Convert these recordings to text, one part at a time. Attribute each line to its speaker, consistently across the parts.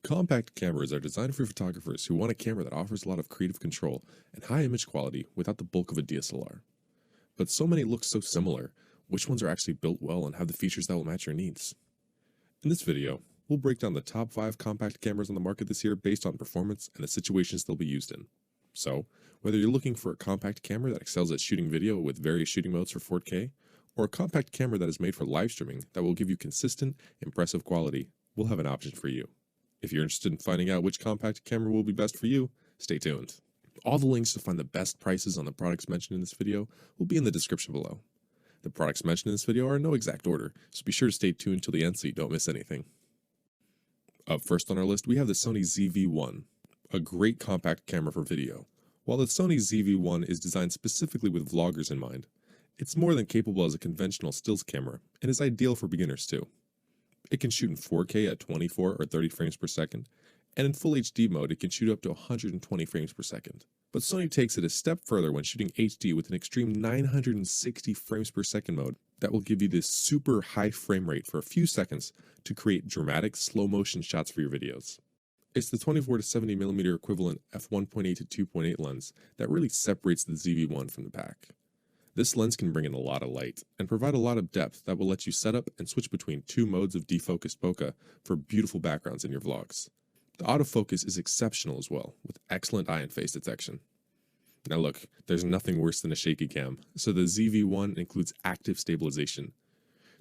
Speaker 1: Compact cameras are designed for photographers who want a camera that offers a lot of creative control and high image quality without the bulk of a DSLR. But so many look so similar, which ones are actually built well and have the features that will match your needs? In this video, we'll break down the top 5 compact cameras on the market this year based on performance and the situations they'll be used in. So, whether you're looking for a compact camera that excels at shooting video with various shooting modes for 4K, or a compact camera that is made for live streaming that will give you consistent, impressive quality, we'll have an option for you. If you're interested in finding out which compact camera will be best for you, stay tuned. All the links to find the best prices on the products mentioned in this video will be in the description below. The products mentioned in this video are in no exact order, so be sure to stay tuned till the end so you don't miss anything. Up first on our list, we have the Sony ZV-1, a great compact camera for video. While the Sony ZV-1 is designed specifically with vloggers in mind, it's more than capable as a conventional stills camera and is ideal for beginners too. It can shoot in 4K at 24 or 30 frames per second, and in full HD mode it can shoot up to 120 frames per second. But Sony takes it a step further when shooting HD with an extreme 960 frames per second mode that will give you this super high frame rate for a few seconds to create dramatic slow motion shots for your videos. It's the 24 to 70mm equivalent f1.8 to 2.8 lens that really separates the ZV-1 from the pack. This lens can bring in a lot of light and provide a lot of depth that will let you set up and switch between two modes of defocused bokeh for beautiful backgrounds in your vlogs. The autofocus is exceptional as well, with excellent eye and face detection. Now look, there's nothing worse than a shaky cam, so the ZV-1 includes active stabilization.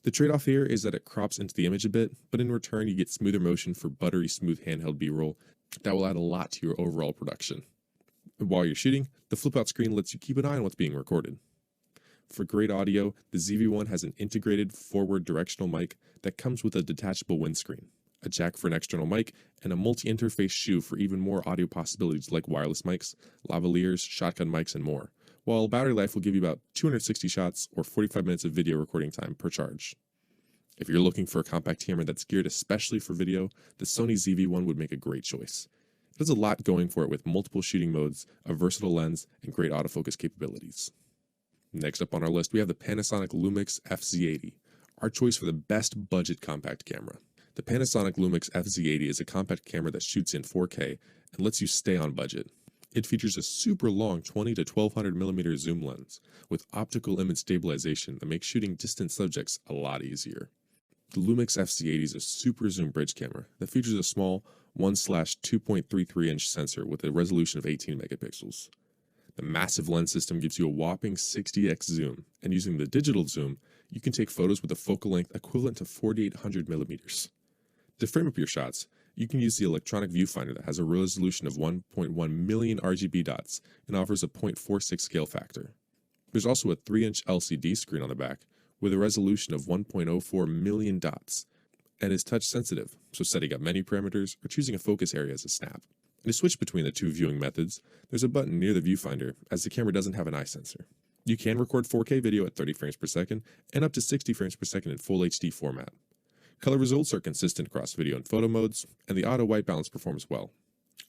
Speaker 1: The trade-off here is that it crops into the image a bit, but in return you get smoother motion for buttery smooth handheld B-roll that will add a lot to your overall production. While you're shooting, the flip-out screen lets you keep an eye on what's being recorded. For great audio, the ZV-1 has an integrated forward directional mic that comes with a detachable windscreen, a jack for an external mic, and a multi-interface shoe for even more audio possibilities like wireless mics, lavaliers, shotgun mics, and more, while battery life will give you about 260 shots or 45 minutes of video recording time per charge. If you're looking for a compact camera that's geared especially for video, the Sony ZV-1 would make a great choice. It has a lot going for it with multiple shooting modes, a versatile lens, and great autofocus capabilities. Next up on our list, we have the Panasonic LUMIX FZ80, our choice for the best budget compact camera. The Panasonic LUMIX FZ80 is a compact camera that shoots in 4K and lets you stay on budget. It features a super long 20 to 1200mm zoom lens with optical image stabilization that makes shooting distant subjects a lot easier. The LUMIX FZ80 is a super zoom bridge camera that features a small 1/2.33-inch sensor with a resolution of 18 megapixels. The massive lens system gives you a whopping 60x zoom, and using the digital zoom, you can take photos with a focal length equivalent to 4800 millimeters. To frame up your shots, you can use the electronic viewfinder that has a resolution of 1.1 million RGB dots and offers a 0.46 scale factor. There's also a 3-inch LCD screen on the back with a resolution of 1.04 million dots and is touch sensitive, so setting up menu parameters or choosing a focus area is a snap. To switch between the two viewing methods, there's a button near the viewfinder as the camera doesn't have an eye sensor. You can record 4K video at 30 frames per second and up to 60 frames per second in full HD format. Color results are consistent across video and photo modes, and the auto white balance performs well.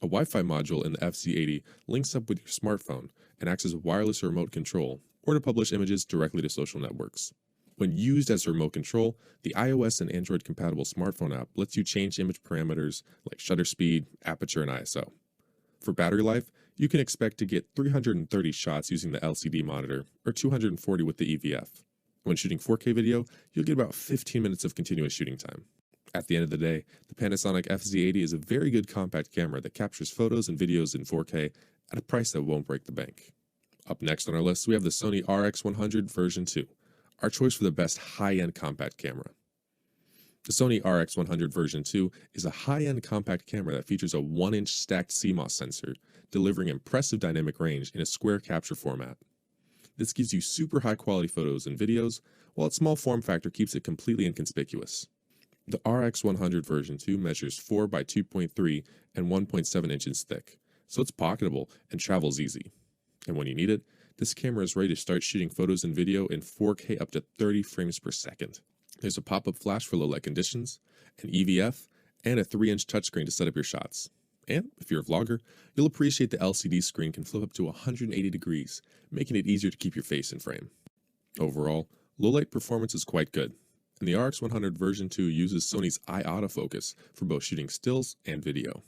Speaker 1: A Wi-Fi module in the FZ80 links up with your smartphone and acts as a wireless remote control or to publish images directly to social networks. When used as a remote control, the iOS and Android compatible smartphone app lets you change image parameters like shutter speed, aperture, and ISO. For battery life, you can expect to get 330 shots using the LCD monitor or 240 with the EVF. When shooting 4K video, you'll get about 15 minutes of continuous shooting time. At the end of the day, the Panasonic FZ80 is a very good compact camera that captures photos and videos in 4K at a price that won't break the bank. Up next on our list, we have the Sony RX100 version 2. Our choice for the best high-end compact camera. The Sony RX100 version 2 is a high-end compact camera that features a 1-inch stacked CMOS sensor, delivering impressive dynamic range in a square capture format. This gives you super high-quality photos and videos, while its small form factor keeps it completely inconspicuous. The RX100 version 2 measures 4 by 2.3 and 1.7 inches thick, so it's pocketable and travels easy. And when you need it, this camera is ready to start shooting photos and video in 4K up to 30 frames per second. There's a pop-up flash for low light conditions, an EVF, and a 3-inch touchscreen to set up your shots. And if you're a vlogger, you'll appreciate the LCD screen can flip up to 180 degrees, making it easier to keep your face in frame. Overall, low light performance is quite good, and the RX100 version 2 uses Sony's eye autofocus for both shooting stills and video.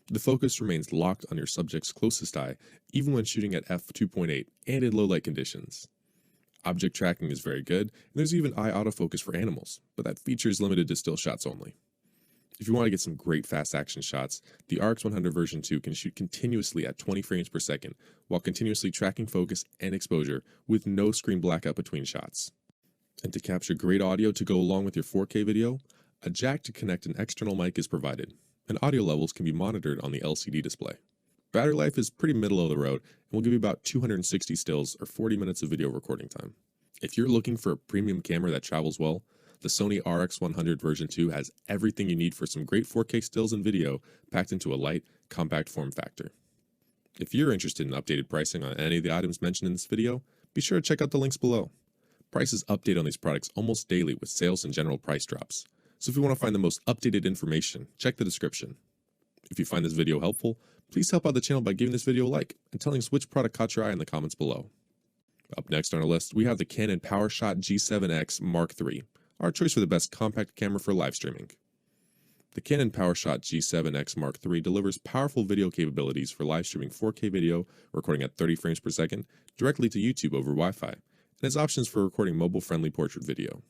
Speaker 1: The focus remains locked on your subject's closest eye, even when shooting at f2.8 and in low light conditions. Object tracking is very good, and there's even eye autofocus for animals, but that feature is limited to still shots only. If you want to get some great fast action shots, the RX100 version 2 can shoot continuously at 20 frames per second, while continuously tracking focus and exposure with no screen blackout between shots. And to capture great audio to go along with your 4K video, a jack to connect an external mic is provided, and audio levels can be monitored on the LCD display. Battery life is pretty middle of the road and will give you about 260 stills or 40 minutes of video recording time. If you're looking for a premium camera that travels well, the Sony RX100 version 2 has everything you need for some great 4K stills and video packed into a light, compact form factor. If you're interested in updated pricing on any of the items mentioned in this video, be sure to check out the links below. Prices update on these products almost daily with sales and general price drops. So if you want to find the most updated information, check the description. If you find this video helpful, please help out the channel by giving this video a like and telling us which product caught your eye in the comments below. Up next on our list, we have the Canon PowerShot G7X Mark III, our choice for the best compact camera for live streaming. The Canon PowerShot G7X Mark III delivers powerful video capabilities for live streaming 4K video recording at 30 frames per second directly to YouTube over Wi-Fi, and has options for recording mobile-friendly portrait video.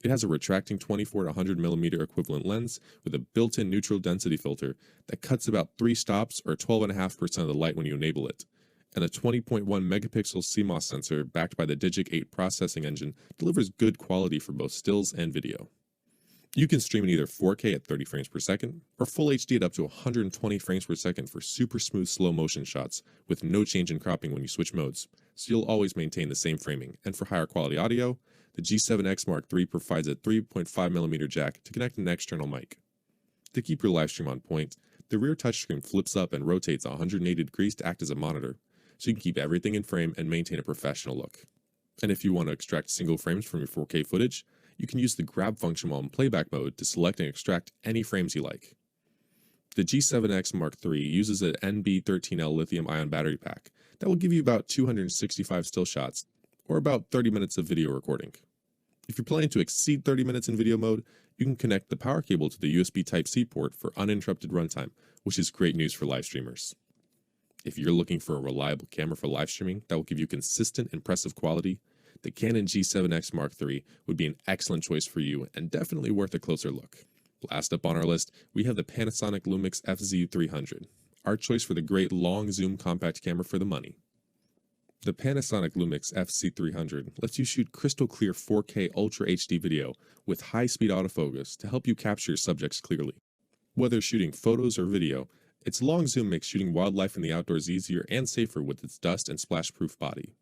Speaker 1: It has a retracting 24 to 100mm equivalent lens with a built-in neutral density filter that cuts about 3 stops or 12.5% of the light when you enable it, and a 20.1 megapixel CMOS sensor backed by the Digic 8 processing engine delivers good quality for both stills and video. You can stream in either 4K at 30 frames per second or Full HD at up to 120 frames per second for super smooth slow motion shots with no change in cropping when you switch modes, so you'll always maintain the same framing. And for higher quality audio, the G7X Mark III provides a 3.5mm jack to connect an external mic. To keep your live stream on point, the rear touchscreen flips up and rotates 180 degrees to act as a monitor, so you can keep everything in frame and maintain a professional look. And if you want to extract single frames from your 4K footage, you can use the grab function while in playback mode to select and extract any frames you like. The G7X Mark III uses an NB13L lithium-ion battery pack that will give you about 265 still shots, or about 30 minutes of video recording. If you're planning to exceed 30 minutes in video mode, you can connect the power cable to the USB Type-C port for uninterrupted runtime, which is great news for live streamers. If you're looking for a reliable camera for live streaming that will give you consistent, impressive quality, the Canon G7X Mark III would be an excellent choice for you and definitely worth a closer look. Last up on our list, we have the Panasonic LUMIX FZ300, our choice for the great long zoom compact camera for the money. The Panasonic LUMIX FZ300 lets you shoot crystal clear 4K Ultra HD video with high-speed autofocus to help you capture your subjects clearly. Whether shooting photos or video, its long zoom makes shooting wildlife in the outdoors easier and safer with its dust and splash-proof body.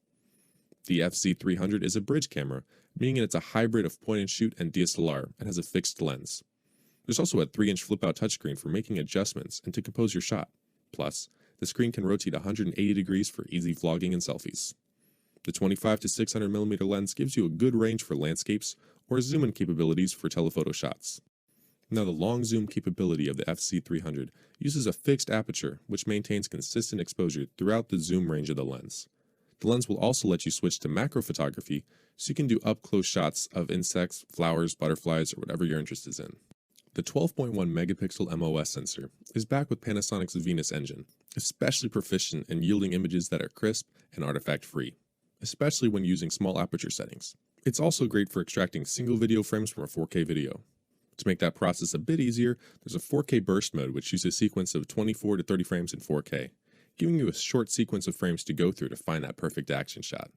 Speaker 1: The FZ300 is a bridge camera, meaning it's a hybrid of point-and-shoot and DSLR and has a fixed lens. There's also a 3-inch flip-out touchscreen for making adjustments and to compose your shot. Plus, the screen can rotate 180 degrees for easy vlogging and selfies. The 25 to 600mm lens gives you a good range for landscapes or zoom-in capabilities for telephoto shots. Now, the long zoom capability of the FZ300 uses a fixed aperture which maintains consistent exposure throughout the zoom range of the lens. The lens will also let you switch to macro photography so you can do up-close shots of insects, flowers, butterflies, or whatever your interest is in. The 12.1 megapixel MOS sensor is backed with Panasonic's Venus engine, especially proficient in yielding images that are crisp and artifact-free, especially when using small aperture settings. It's also great for extracting single video frames from a 4K video. To make that process a bit easier, there's a 4K burst mode which uses a sequence of 24 to 30 frames in 4K, giving you a short sequence of frames to go through to find that perfect action shot.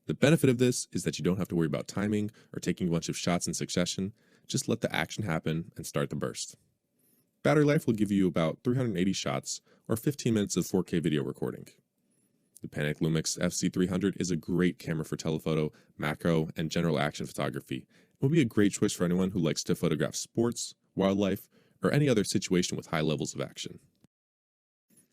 Speaker 1: The benefit of this is that you don't have to worry about timing or taking a bunch of shots in succession, just let the action happen and start the burst. Battery life will give you about 380 shots or 15 minutes of 4K video recording. The Panasonic LUMIX FZ300 is a great camera for telephoto, macro, and general action photography. It will be a great choice for anyone who likes to photograph sports, wildlife, or any other situation with high levels of action.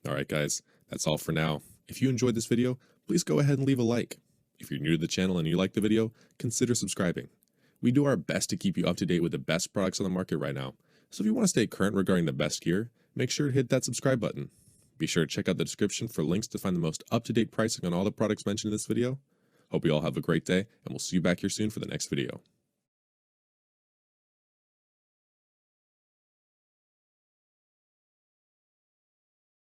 Speaker 1: Alright guys, that's all for now. If you enjoyed this video, please go ahead and leave a like. If you're new to the channel and you like the video, consider subscribing. We do our best to keep you up to date with the best products on the market right now, so if you want to stay current regarding the best gear, make sure to hit that subscribe button. Be sure to check out the description for links to find the most up-to-date pricing on all the products mentioned in this video. Hope you all have a great day, and we'll see you back here soon for the next video.